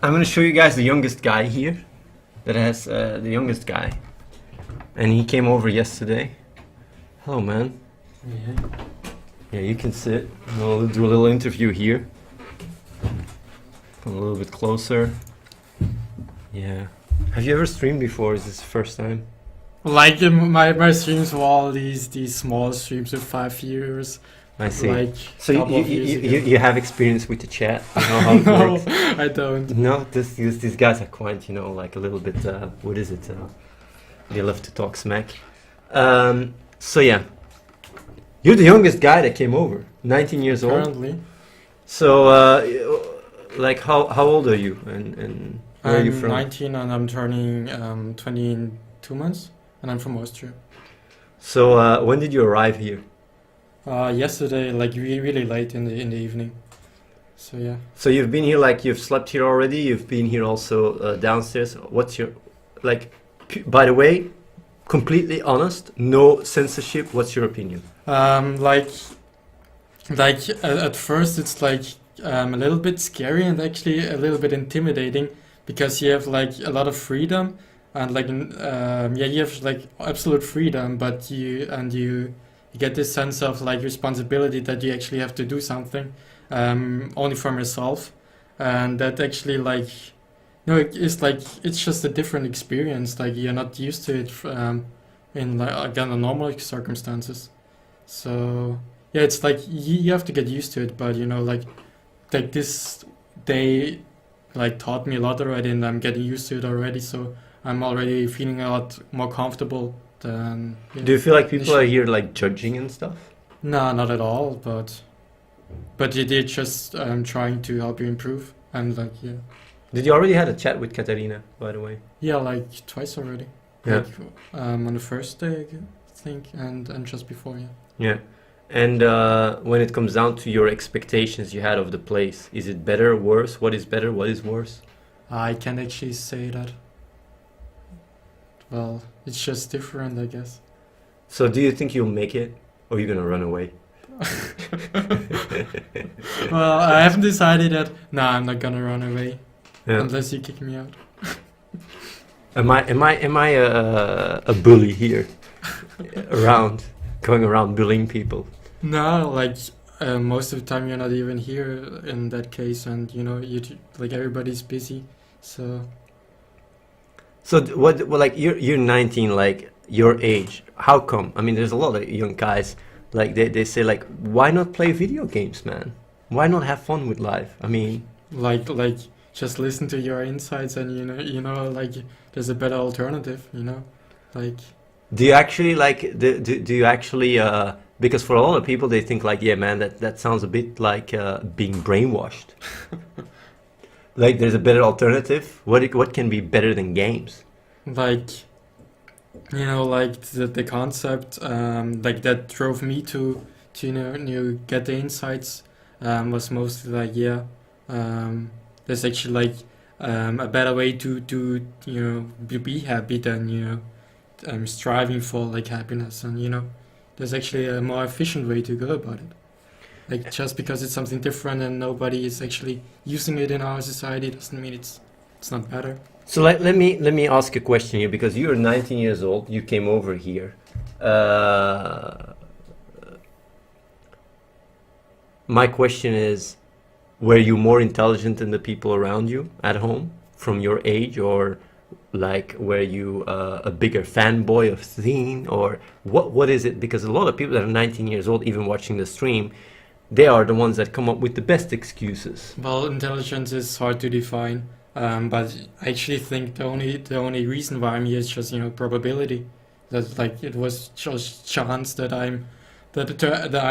I'm gonna show you guys the youngest guy here. That has the youngest guy, and he came over yesterday. Hello, man. Yeah. Yeah, you can sit. We'll do a little interview here. Come a little bit closer. Yeah. Have you ever streamed before? Is this the first time? Like my streams were all these small streams with 5 viewers. I see. Like So couple of years ago. you have experience with the chat. You know how it No, works. I don't. No, these guys are quite, like a little bit. What is it? They love to talk smack. So yeah, you're the youngest guy that came over. 19 years old. Currently, So, like, how old are you? And where are you I'm from? 19 and I'm turning 20 in 2 months, and I'm from Austria. So, when did you arrive here? Yesterday, like really late in the evening. So yeah. So you've been here, like you've slept here already. You've been here also downstairs. What's your, like? By the way, completely honest, no censorship. What's your opinion? Like at first it's like a little bit scary and actually a little bit intimidating because you have like a lot of freedom and like you have like absolute freedom, but you get this sense of like responsibility that you actually have to do something only from yourself, and that actually like it's like it's just a different experience. Like you're not used to it in like again the normal circumstances. So yeah, it's like you have to get used to it, but like this day like taught me a lot already, and I'm getting used to it already. So I'm already feeling a lot more comfortable than. Do you feel like people are here like judging and stuff? No, not at all. But they're just trying to help you improve, and like yeah, Did you already had a chat with Katarina, by the way? yeah, like twice already. Yeah. Like on the first day, I think, and just before, yeah. Yeah. And when it comes down to your expectations you had of the place, is it better, worse? What is better? What is worse? I can't actually say that. Well, it's just different, I guess. So do you think you'll make it, or you're gonna run away? Well, I haven't decided that. Nah, I'm not gonna run away Yeah. unless you kick me out. Am I a bully here, around, going around bullying people? No, like most of the time you're not even here in that case, and like everybody's busy, so. So well, like you're 19, like your age. How come? I mean, there's a lot of young guys, like they say like, why not play video games, man? Why not have fun with life? I mean, Like just listen to your insights, and like there's a better alternative, like. do you actually like do you actually because for a lot of people they think like, yeah, man, that sounds a bit like being brainwashed. Like there's a better alternative. What can be better than games? Like like the concept like that drove me to get the insights was mostly like there's actually like a better way to be happy than striving for like happiness, and there's actually a more efficient way to go about it. Like just because it's something different and nobody is actually using it in our society doesn't mean it's not better. So let me ask a question here, because you're 19 years old. You came over here. My question is, were you more intelligent than the people around you at home from your age, or like were you a bigger fanboy of Athene, or what is it? Because a lot of people that are 19 years old, even watching the stream, they are the ones that come up with the best excuses. Well, intelligence is hard to define, but I actually think the only reason why I'm here is just probability. That like it was just chance that I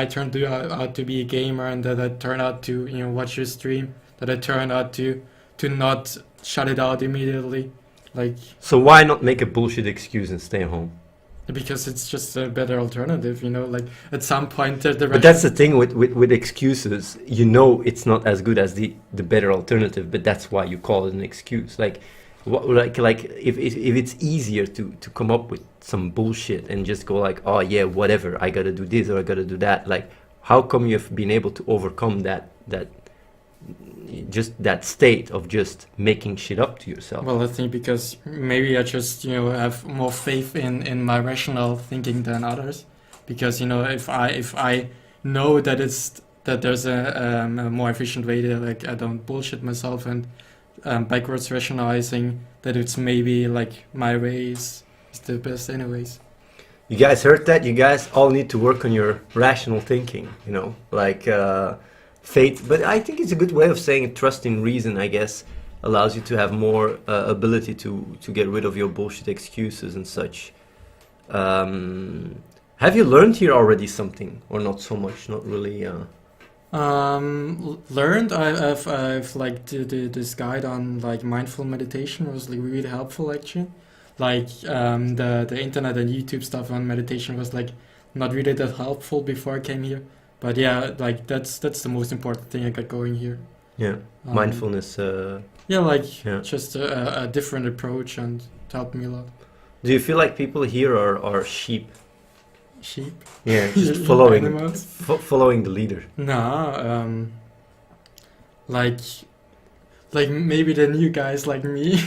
turned out to be a gamer, and that I turned out to watch your stream. That I turned out to not shut it out immediately, like So why not make a bullshit excuse and stay home? because it's just a better alternative. Like at some point the But that's the thing with excuses. You know it's not as good as the better alternative, but that's why you call it an excuse. Like, like if it's easier to come up with some bullshit and just go like, oh yeah, whatever, I gotta do this or I gotta do that. Like, how come you've been able to overcome that just that state of just making shit up to yourself? Well, I think because maybe I just, have more faith in my rational thinking than others. Because, if I know that there's a more efficient way to, like, I don't bullshit myself and backwards rationalizing that it's maybe like my way is the best anyways. You guys heard that? You guys all need to work on your rational thinking, like faith. But I think it's a good way of saying it. Trust in reason, I guess, allows you to have more ability to get rid of your bullshit excuses and such. Have you learned here already something, or not so much? Not really. Learned. I've like this guide on like mindful meditation was like really helpful actually. Like the internet and YouTube stuff on meditation was like not really that helpful before I came here. But yeah, like that's the most important thing I got going here. Yeah, mindfulness. Yeah, like Yeah. just a different approach and it helped me a lot. Do you feel like people here are sheep? Sheep. Yeah, just following Animals. following the leader. No, like maybe the new guys like me,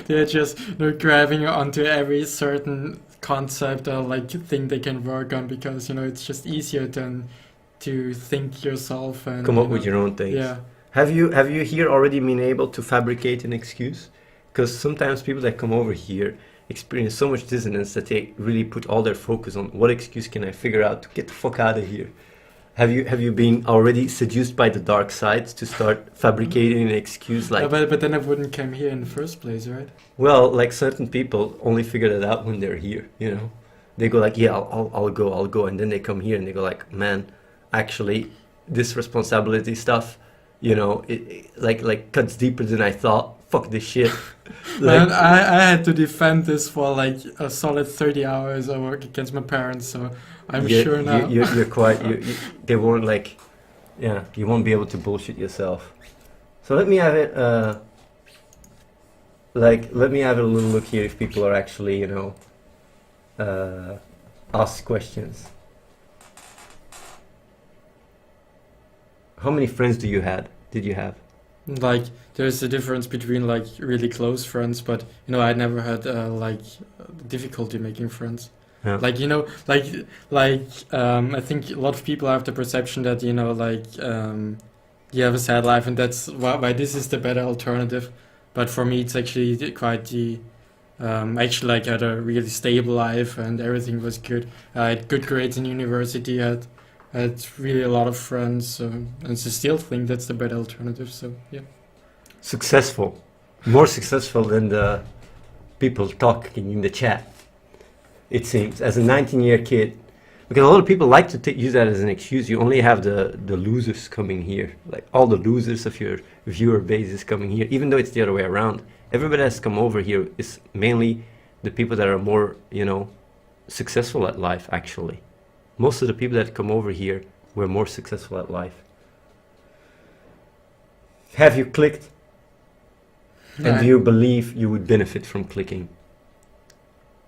they're just grabbing onto every certain concept or like thing they can work on because it's just easier than to think yourself and Come up with your own things. yeah. Have you here already been able to fabricate an excuse? Because sometimes people that come over here experience so much dissonance that they really put all their focus on what excuse can I figure out to get the fuck out of here. Have you been already seduced by the dark side to start fabricating an excuse like? But then I wouldn't come here in the first place, right? Well, like certain people only figure that out when they're here. They go like, yeah, I'll go, and then they come here and they go like, man, actually, this responsibility stuff, it like cuts deeper than I thought. Fuck this shit. Man, I had to defend this for like a solid 30 hours. I work against my parents, so I'm sure now. You're quite. They won't like. Yeah, you won't be able to bullshit yourself. So let me have it. Let me have a little look here if people are actually, ask questions. How many friends did you have? Like, there's a difference between like really close friends, but I never had like difficulty making friends. Yeah. Like I think a lot of people have the perception that you have a sad life and that's why this is the better alternative. But for me, it's actually quite the actually like I had a really stable life and everything was good. I had good grades in university. I had really a lot of friends, and I still think that's the better alternative. So yeah. Successful, more successful than the people talking in the chat. It seems, as a 19-year kid, because a lot of people like to use that as an excuse. You only have the losers coming here, like all the losers of your viewer base is coming here, even though it's the other way around. Everybody that's come over here is mainly the people that are more, successful at life, actually. Most of the people that come over here were more successful at life. Have you clicked? And do you believe you would benefit from clicking?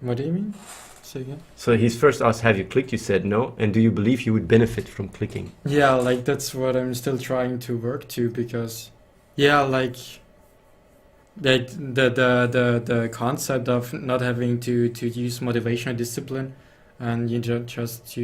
What do you mean? Say again. So he's first asked, have you clicked? You said no. And do you believe you would benefit from clicking? Yeah, like that's what I'm still trying to work to because, yeah, like the concept of not having to use motivation or discipline, and just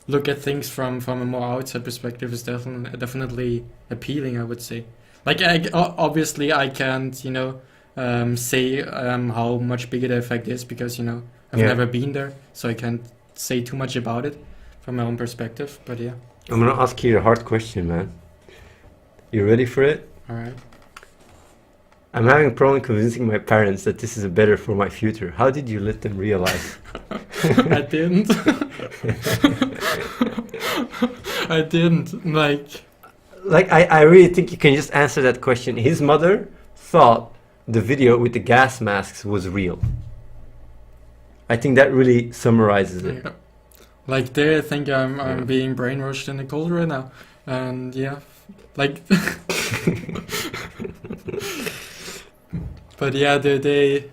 look at things from a more outside perspective is definitely appealing, I would say. Like obviously I can't say how much bigger the effect is because I've never been there, so I can't say too much about it from my own perspective. But yeah. I'm gonna ask you a hard question, man. You ready for it? All right. I'm having a problem convincing my parents that this is better for my future. How did you let them realize? I didn't. I didn't. Like, I really think you can just answer that question. His mother thought the video with the gas masks was real. I think that really summarizes it. Yeah. Like, they think I'm being brainwashed in the cold right now. And yeah, like... But yeah, they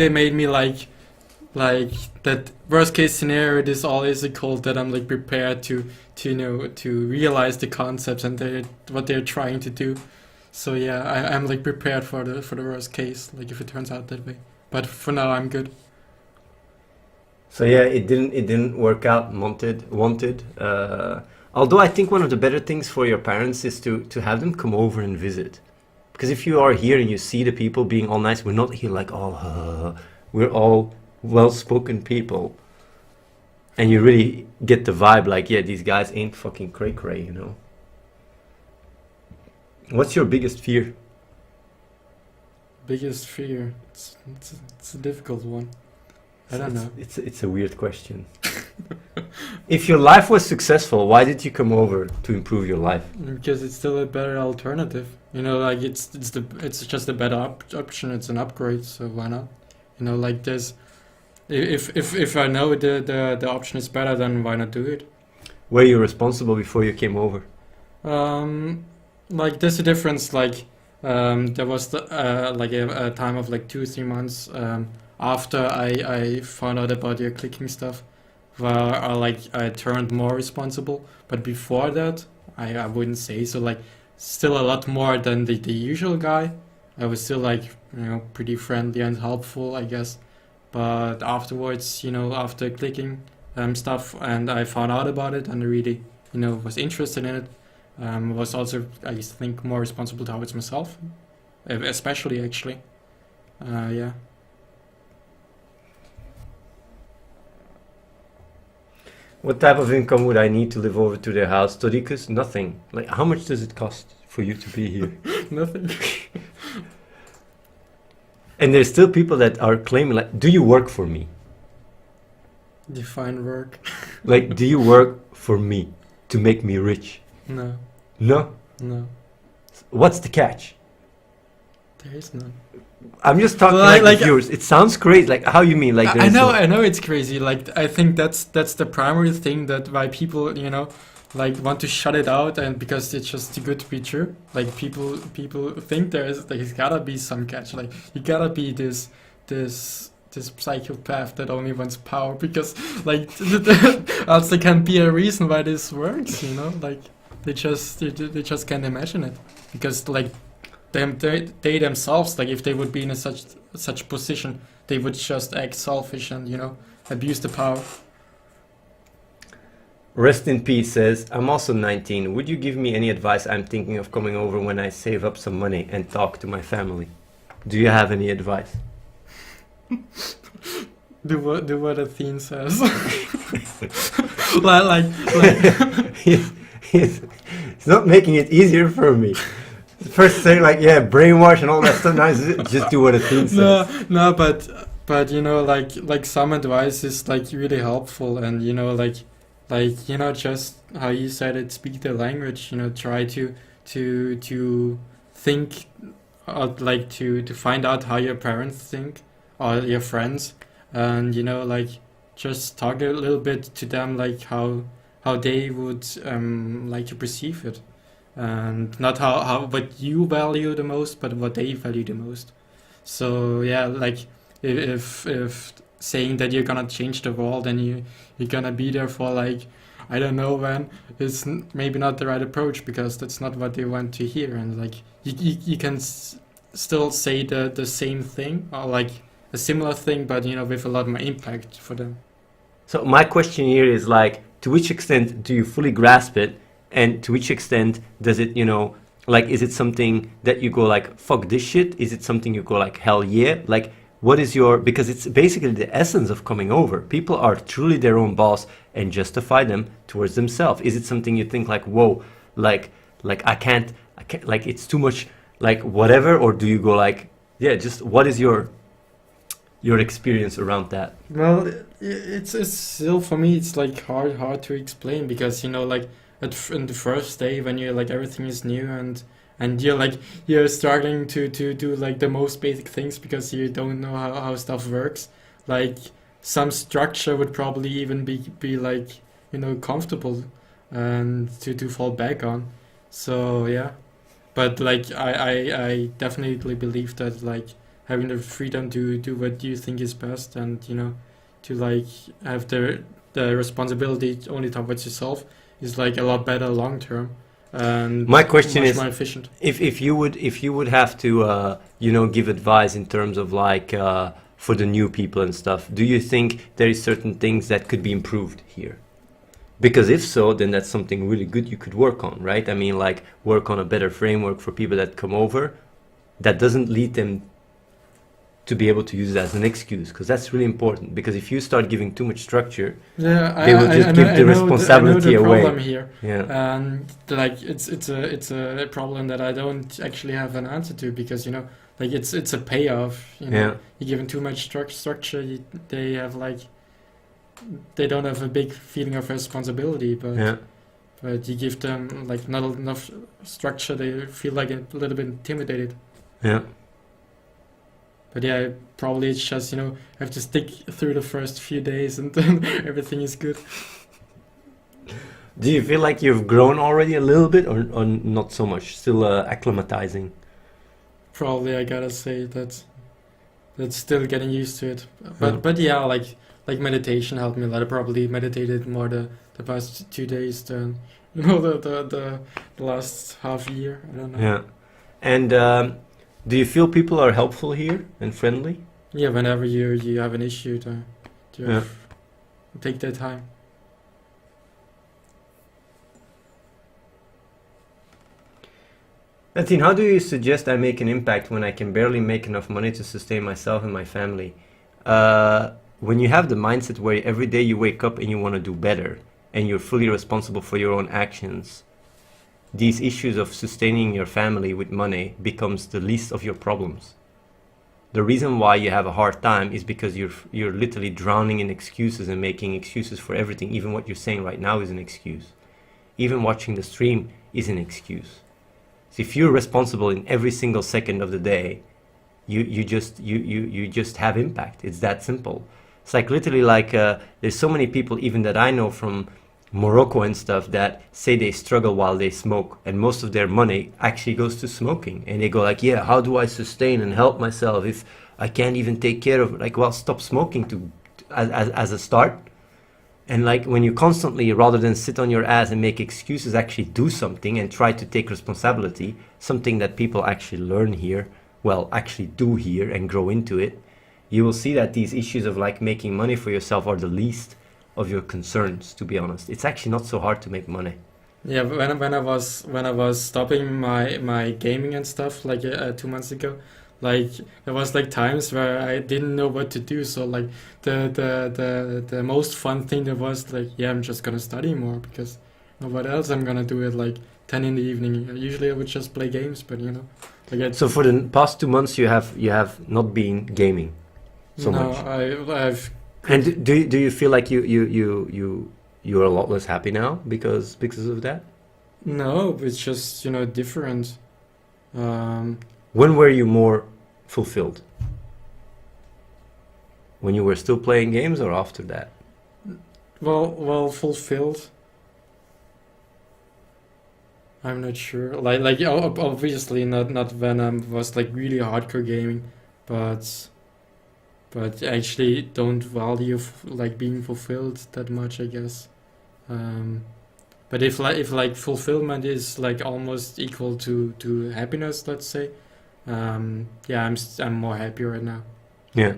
made me like that worst case scenario, it is always a cult that I'm like prepared to to realize the concepts and what they're trying to do. So yeah, I'm like prepared for the worst case, like if it turns out that way. But for now, I'm good. So yeah, it didn't work out. Wanted. Although I think one of the better things for your parents is to have them come over and visit. Because if you are here and you see the people being all nice, we're not here like oh, we're all well-spoken people, and you really get the vibe like yeah, these guys ain't fucking cray cray, you know. What's your biggest fear? Biggest fear? It's a difficult one. I don't know. It's a weird question. If your life was successful, why did you come over to improve your life? Because it's still a better alternative. You know, like it's just a better option. It's an upgrade, so why not? You know, like there's if I know the option is better, then why not do it? Were you responsible before you came over? Like there's a difference. Like there was like a time of like 2-3 months after I found out about your clicking stuff, where I turned more responsible. But before that, I wouldn't say so. Like still a lot more than the usual guy. I was still like pretty friendly and helpful, I guess. But afterwards, after clicking stuff, and I found out about it, and I really was interested in it. Was also, I think, more responsible towards myself, especially actually. Yeah. What type of income would I need to live over to their house? Torikus? Nothing. Like, how much does it cost for you to be here? Nothing. And there's still people that are claiming, like, do you work for me? Define work. Like, do you work for me to make me rich? No. No? No. What's the catch? There is none. I'm just talking Well, like the viewers. It sounds great. Like, how you mean? Like, I know, I know it's crazy. Like, I think that's the primary thing that why people, like want to shut it out, and because it's just too good to be true. Like people think there's gotta be some catch. Like you gotta be this psychopath that only wants power, because like else there can be a reason why this works. Like they just can't imagine it, because like they themselves, like if they would be in such position, they would just act selfish and abuse the power. Rest in Peace says, I'm also 19. Would you give me any advice? I'm thinking of coming over when I save up some money and talk to my family. Do you have any advice? Do what Athene says. like He's not making it easier for me. First saying like, yeah, brainwash and all that stuff. Now just do what Athene says. No, but like some advice is like really helpful, and just how you said it, speak the language. Try to think, like to find out how your parents think or your friends, and just talk a little bit to them, like how they would like to perceive it, and not how what you value the most, but what they value the most. So yeah, like if saying that you're gonna change the world and you're gonna be there for like I don't know when, is maybe not the right approach, because that's not what they want to hear. And like you can still say the same thing, or like a similar thing, but with a lot more impact for them. So my question here is like, to which extent do you fully grasp it, and to which extent does it, like, is it something that you go like, fuck this shit? Is it something you go like, hell yeah? Like, what is because it's basically the essence of coming over. People are truly their own boss and justify them towards themselves. Is it something you think like, whoa, like I can't, like it's too much, like whatever? Or do you go like, yeah, just what is your experience around that? Well, it's still, for me, it's like hard to explain, because like in the first day when you're like everything is new, and you're struggling to do like the most basic things, because you don't know how stuff works. Like some structure would probably even be like comfortable and to fall back on. So yeah, but like I definitely believe that like having the freedom to do what you think is best, and to like have the responsibility only towards yourself is like a lot better long term and My question much is, more efficient. if you would have to give advice in terms of like for the new people and stuff, do you think there is certain things that could be improved here? Because if so, then that's something really good you could work on, right? I mean, like work on a better framework for people that come over that doesn't lead them to be able to use it as an excuse, because that's really important. Because if you start giving too much structure, Yeah, they will just give the responsibility I know the away. problem here, Yeah, and like it's a problem that I don't actually have an answer to because like it's a payoff. yeah, You give them too much structure, they have like they don't have a big feeling of responsibility, yeah. but you give them like not enough structure, they feel like a little bit intimidated. Yeah. But yeah, probably it's just have to stick through the first few days and then everything is good. Do you feel like you've grown already a little bit, or not so much? Still acclimatizing? Probably I gotta say that's still getting used to it. But yeah, like meditation helped me a lot. I probably meditated more the past 2 days than the last half year. I don't know. Yeah. And do you feel people are helpful here and friendly? Yeah, whenever you have an issue, to Yeah. take that time. Athene, how do you suggest I make an impact when I can barely make enough money to sustain myself and my family? When you have the mindset where every day you wake up and you want to do better, and you're fully responsible for your own actions, these issues of sustaining your family with money becomes the least of your problems. The reason why you have a hard time is because you're literally drowning in excuses and making excuses for everything. Even what you're saying right now is an excuse. Even watching the stream is an excuse. So if you're responsible in every single second of the day, you just have impact. It's that simple. It's like literally like there's so many people even that I know from Morocco and stuff that say they struggle while they smoke, and most of their money actually goes to smoking, and they go like, yeah, how do I sustain and help myself if I can't even take care of it? Like, well, stop smoking as a start. And like when you constantly, rather than sit on your ass and make excuses, actually do something and try to take responsibility, something that people actually learn here, well, actually do here and grow into it, you will see that these issues of like making money for yourself are the least of your concerns, to be honest. It's actually not so hard to make money. Yeah, when I was stopping my gaming and stuff like 2 months ago, like there was like times where I didn't know what to do. So like the most fun thing that was like, yeah, I'm just gonna study more because what else I'm gonna do at like 10 in the evening. Usually I would just play games, but like So for the past 2 months, you have not been gaming so no, much. I've And do you feel like you're a lot less happy now because of that? no, it's just different. When were you more fulfilled? When you were still playing games or after that? Well, fulfilled. I'm not sure. Like obviously not when I was like really hardcore gaming, but I actually don't value like being fulfilled that much, I guess. But if like fulfillment is like almost equal to happiness, let's say, yeah, I'm more happy right now. Yeah.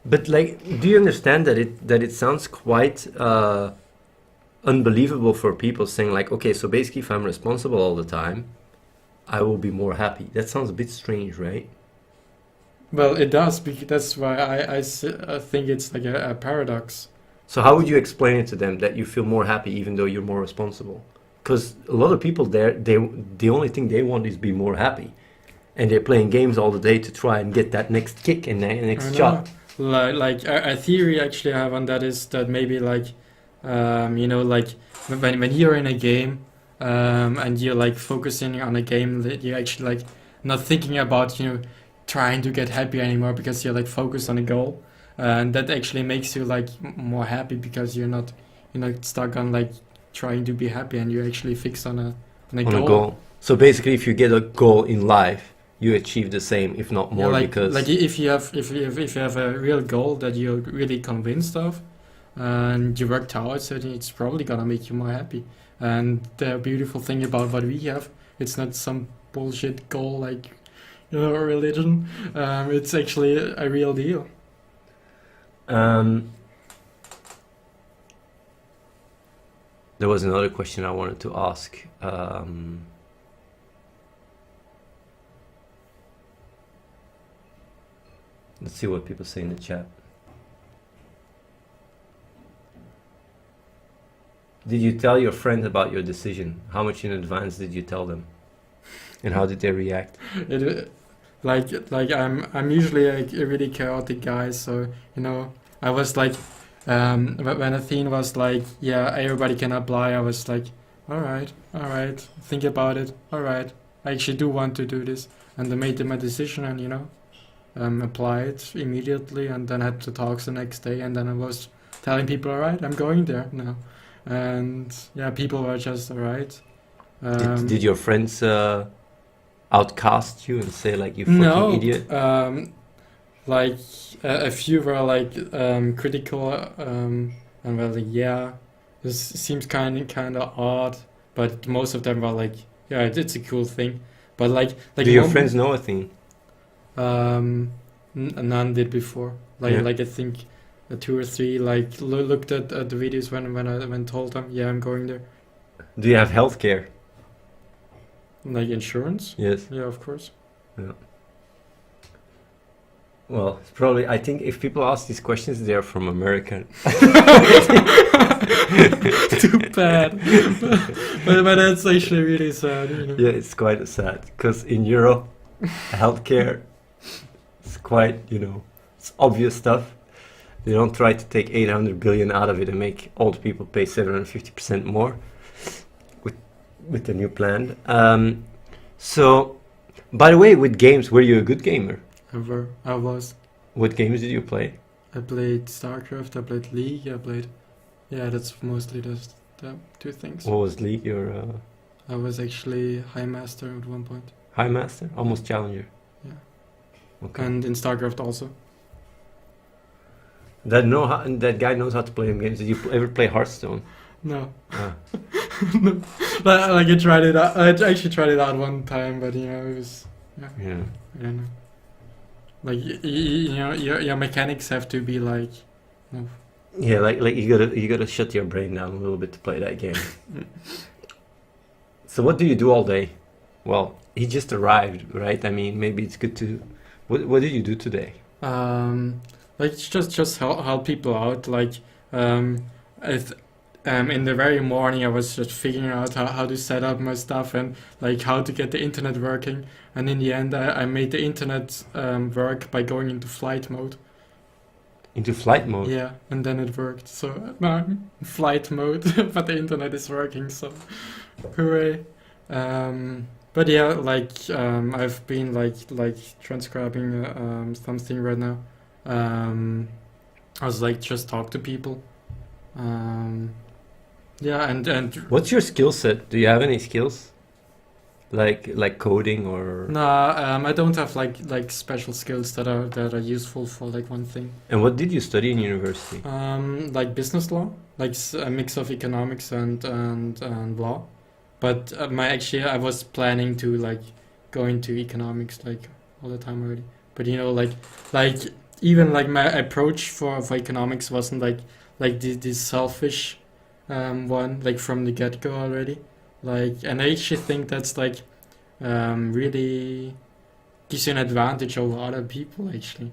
But like, do you understand that it sounds quite unbelievable for people saying like, okay, so basically if I'm responsible all the time, I will be more happy. That sounds a bit strange, right? Well, it does, because that's why I think it's like a paradox. So how would you explain it to them that you feel more happy even though you're more responsible? Because a lot of people there, the only thing they want is be more happy, and they're playing games all the day to try and get that next kick and that I next know. shot. Like a theory actually I have on that is that maybe like like when you're in a game and you're like focusing on a game, that you're actually like not thinking about trying to get happy anymore because you're like focused on a goal, and that actually makes you like more happy because you're not stuck on like trying to be happy, and you're actually fixed on a On goal. a goal. So basically, if you get a goal in life, you achieve the same, if not Yeah, more, like because if you have a real goal that you're really convinced of, and you work towards it, it's probably gonna make you more happy. And the beautiful thing about what we have, it's not some bullshit goal like a religion. It's actually a real deal. um, there was another question I wanted to ask. Let's see what people say in the chat. Did you tell your friends about your decision? How much in advance did you tell them? And how did they react? It, like I'm usually a really chaotic guy, so I was like, when Athene was like, yeah, everybody can apply, I was like, all right, think about it, all right, I actually do want to do this, and I made my decision, and applied immediately, and then had the talks the next day, and then I was telling people, all right, I'm going there now, and yeah, people were just all right. Did your friends outcast you and say like you fucking No, idiot? like a few were like critical, and were like, yeah, this seems kind of odd, but most of them were like, yeah, it's a cool thing. But like Do your friends know a thing? None did before. Yeah. Like I think two or three like looked at the videos when told them, yeah, I'm going there. Do you have healthcare? Like insurance? Yes. Yeah, of course. Yeah. Well, it's probably. I think if people ask these questions, they're from America. Too bad. but that's actually really sad. Yeah, it's quite sad because in Europe, healthcare is quite, it's obvious stuff. They don't try to take 800 billion out of it and make old people pay 750% more with the new plan. So, by the way, with games, were you a good gamer? I was. What games did you play? I played StarCraft, I played League, that's mostly just the two things. What was League? Your I was actually High Master at one point. High Master? Almost Challenger? Yeah. Okay. And in StarCraft also. That guy knows how to play games. Did you ever play Hearthstone? No. Ah. No. Like I tried it out. I actually tried it out one time, but it was, Yeah. I don't know. Like your mechanics have to be like, Yeah, like you gotta shut your brain down a little bit to play that game. So what do you do all day? Well, he just arrived, right? I mean, maybe it's good to. What did you do today? like just help people out. Like in the very morning, I was just figuring out how to set up my stuff and like how to get the internet working. And in the end, I made the internet work by going into flight mode. Into flight mode? Yeah, and then it worked. So now I'm in flight mode, but the internet is working. So hooray! But yeah, I've been like transcribing something right now. I was like just talk to people. Yeah, and What's your skill set? Do you have any skills? Like coding or? nah, I don't have like special skills that are useful for like one thing. And what did you study in university? Like business law, like a mix of economics and law. But I was planning to like go into economics like all the time already. But like even like my approach for economics wasn't like this selfish one like from the get-go already. Like, and I actually think that's like really gives you an advantage over other people actually.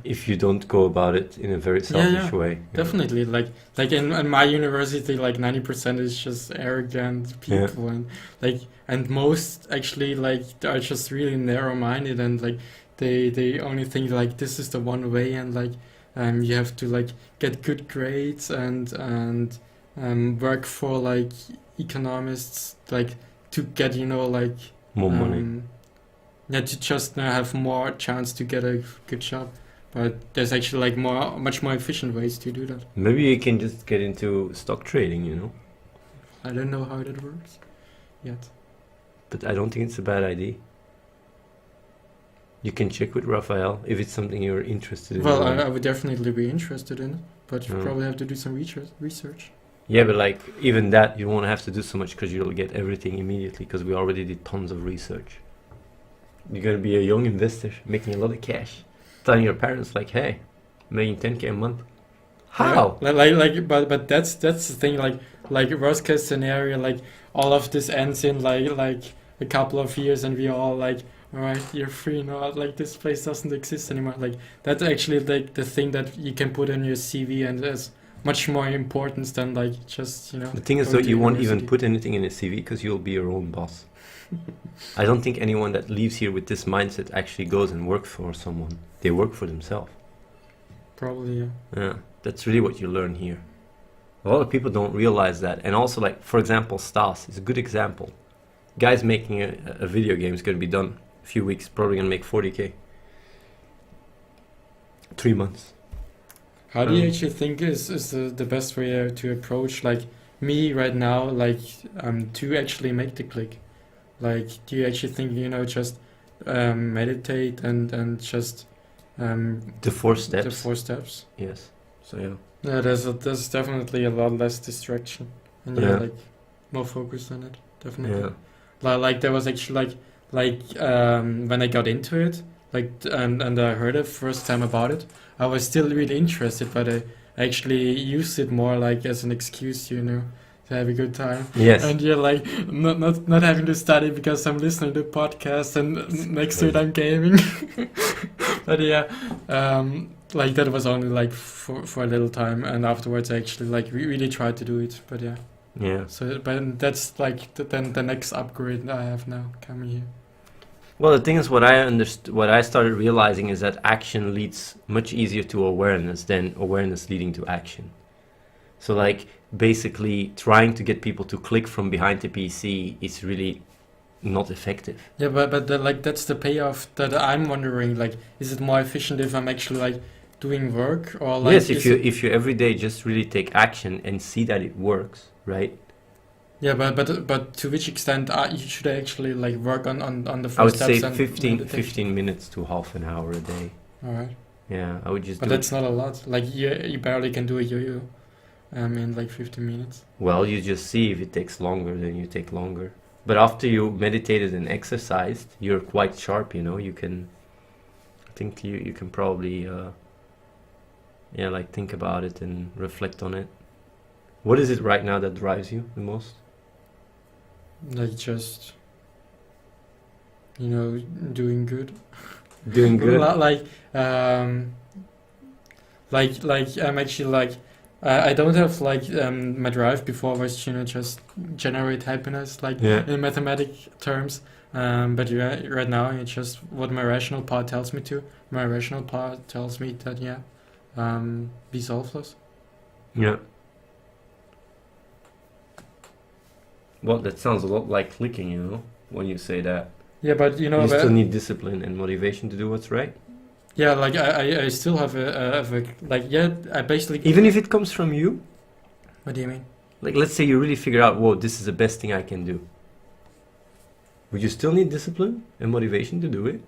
If you don't go about it in a very selfish way. Yeah. Definitely. Like in my university, like 90% is just arrogant people, and most actually like are just really narrow-minded, and like they only think like this is the one way, and like you have to like get good grades and work for like economists like to get like More money. yeah, to just have more chance to get a good job. But there's actually like much more efficient ways to do that. Maybe you can just get into stock trading, I don't know how that works yet. But I don't think it's a bad idea. You can check with Raphael if it's something you're interested in. Well, I would definitely be interested in it, but you Mm. probably have to do some research. Yeah, but like even that, you won't have to do so much because you'll get everything immediately because we already did tons of research. You're gonna be a young investor making a lot of cash, telling your parents like, "Hey, I'm making 10K a month." How? But that's the thing. Like worst case scenario, like all of this ends in like a couple of years, and we all like, all right, you're free now. Like this place doesn't exist anymore. Like that's actually like the thing that you can put on your CV, and there's much more importance than like just The thing is, going though, to you won't even university. put anything in a CV because you'll be your own boss. I don't think anyone that leaves here with this mindset actually goes and works for someone. They work for themselves. Probably, yeah. Yeah, that's really what you learn here. A lot of people don't realize that. And also, like, for example, Stas is a good example. Guy's making a video game is going to be done a few weeks, probably going to make 40K. 3 months. How do you actually think is the best way to approach like me right now, like to actually make the click? Like, do you actually think just meditate and just The 4 steps. the 4 steps? Yes. So, yeah. Yeah, there's definitely a lot less distraction, and Yeah. like more focused on it, definitely. Yeah. Like there was actually like when I got into it, like and I heard it first time about it, I was still really interested, but I actually used it more like as an excuse, to have a good time. Yes. And you're like not having to study because I'm listening to podcasts and next to it I'm gaming. But yeah, like that was only like for a little time, and afterwards I actually like really tried to do it. But yeah, Yeah. so but that's like then the next upgrade I have now coming here. Well, the thing is, what I started realizing is that action leads much easier to awareness than awareness leading to action. So, like, basically, trying to get people to click from behind the PC is really not effective. Yeah, but like that's the payoff that I'm wondering. Like, is it more efficient if I'm actually like doing work, or like Yes, is if you every day just really take action and see that it works, right? yeah, but to which extent should I actually like work on the I would first say steps and 15 meditation? minutes to half an hour a day. All right, Yeah, I would just but do that's not a lot. Like you barely can do a yo-yo, in like 15 minutes. Well, you just see if it takes longer, then you take longer. But after you meditated and exercised, you're quite sharp, you can, I think you can probably, like think about it and reflect on it. What is it right now that drives you the most? Like just doing good. Doing good? Like I'm actually like I don't have like my drive before was just generate happiness like Yeah. in mathematic terms, but right now it's just what my rational part tells me to. My rational part tells me that be selfless. Yeah. Well, that sounds a lot like clicking, when you say that. Yeah, but You but- still need discipline and motivation to do what's right. yeah, like I still have I basically. Even if it comes from you, What do you mean? like let's say you really figure out, whoa, this is the best thing I can do. Would you still need discipline and motivation to do it?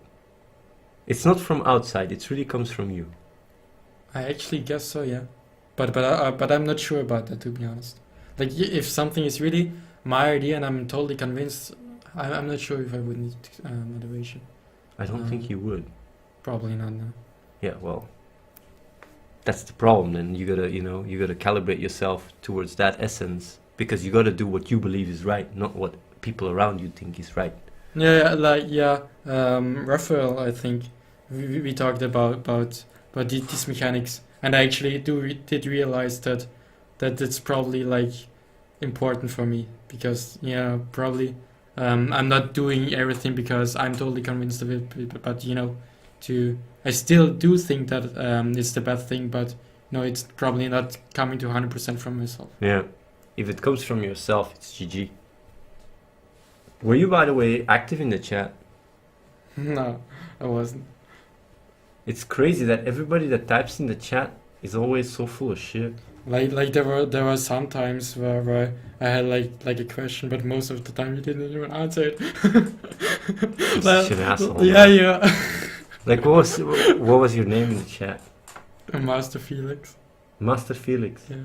It's not from outside, it really comes from you. I actually guess so, yeah. But I'm not sure about that, to be honest. Like if something is really my idea and I'm totally convinced, I'm not sure if I would need motivation. I don't think you would. Probably not. No. Yeah, well, that's the problem. Then you gotta calibrate yourself towards that essence because you gotta do what you believe is right, not what people around you think is right. Yeah. Raphael, I think we talked about these mechanics, and I actually did realize that it's probably like important for me because probably I'm not doing everything because I'm totally convinced of it, but I still do think that it's the best thing, but it's probably not coming to 100% from myself. Yeah, if it comes from yourself, it's GG. Were you, by the way, active in the chat? No, I wasn't. It's crazy that everybody that types in the chat is always so full of shit. Like there were some times where I had like a question, but most of the time you didn't even answer it. You're such an asshole. Yeah, man. yeah. Like, what was your name in the chat? Master Felix. Master Felix. Yeah.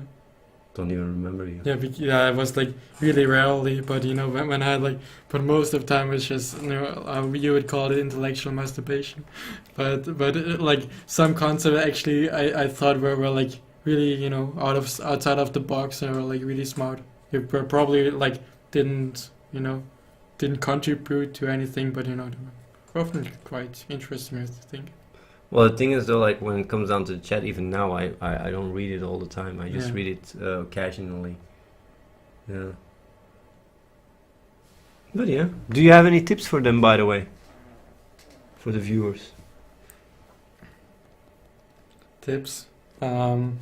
Don't even remember you. Yeah, yeah, it was like really rarely, but you know, when I like, but most of the time it's just, you know, you would call it intellectual masturbation, but like some concepts actually I thought were like really, you know, outside of the box and were like really smart. They were probably like didn't contribute to anything, but you know, they were often quite interesting, I think. Well, the thing is though, like when it comes down to the chat, even now I don't read it all the time. I just Yeah. read it occasionally. Yeah. But yeah, do you have any tips for them, by the way, for the viewers? Tips. Well,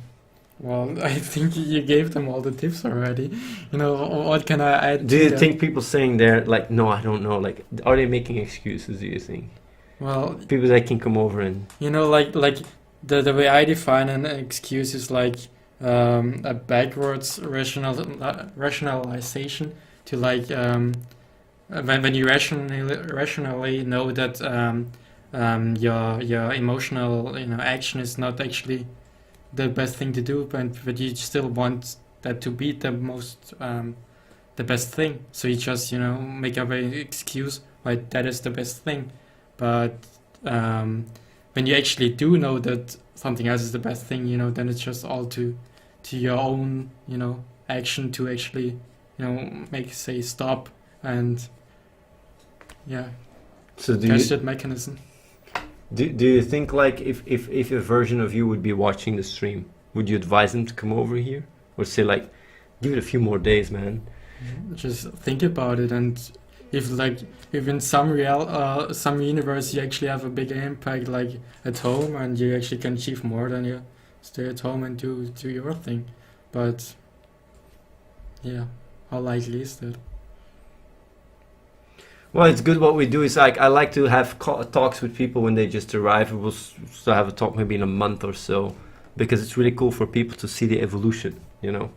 I think you gave them all the tips already. You know, what can I add Do to you that? think people saying they're like, no, I don't know, like, are they making excuses? Do you think Well, people that can come over and you know, like the way I define an excuse is like a backwards rationalization to like when you rationally know that your emotional, you know, action is not actually the best thing to do, but you still want that to be the most the best thing. So you just, you know, make up an excuse why that is the best thing. But when you actually do know that something else is the best thing, you know, then it's just all to your own, you know, action to actually, you know, say stop and yeah, so do catch you that mechanism. do you think like if a version of you would be watching the stream, would you advise them to come over here or say like, give it a few more days, man? Just think about it, and if in some universe you actually have a bigger impact like at home and you actually can achieve more than you stay at home and do your thing. But yeah, how likely is that? Well, it's good. What we do is like I like to have talks with people when they just arrive. We'll still have a talk maybe in a month or so, because it's really cool for people to see the evolution. You know,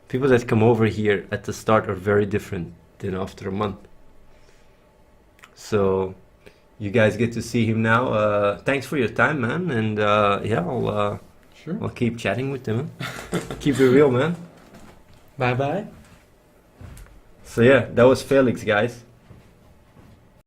people that come over here at the start are very different than after a month. So you guys get to see him now. Thanks for your time, man. And yeah, Sure. I'll keep chatting with them. Keep it real, man. Bye bye. So yeah, that was Felix, guys.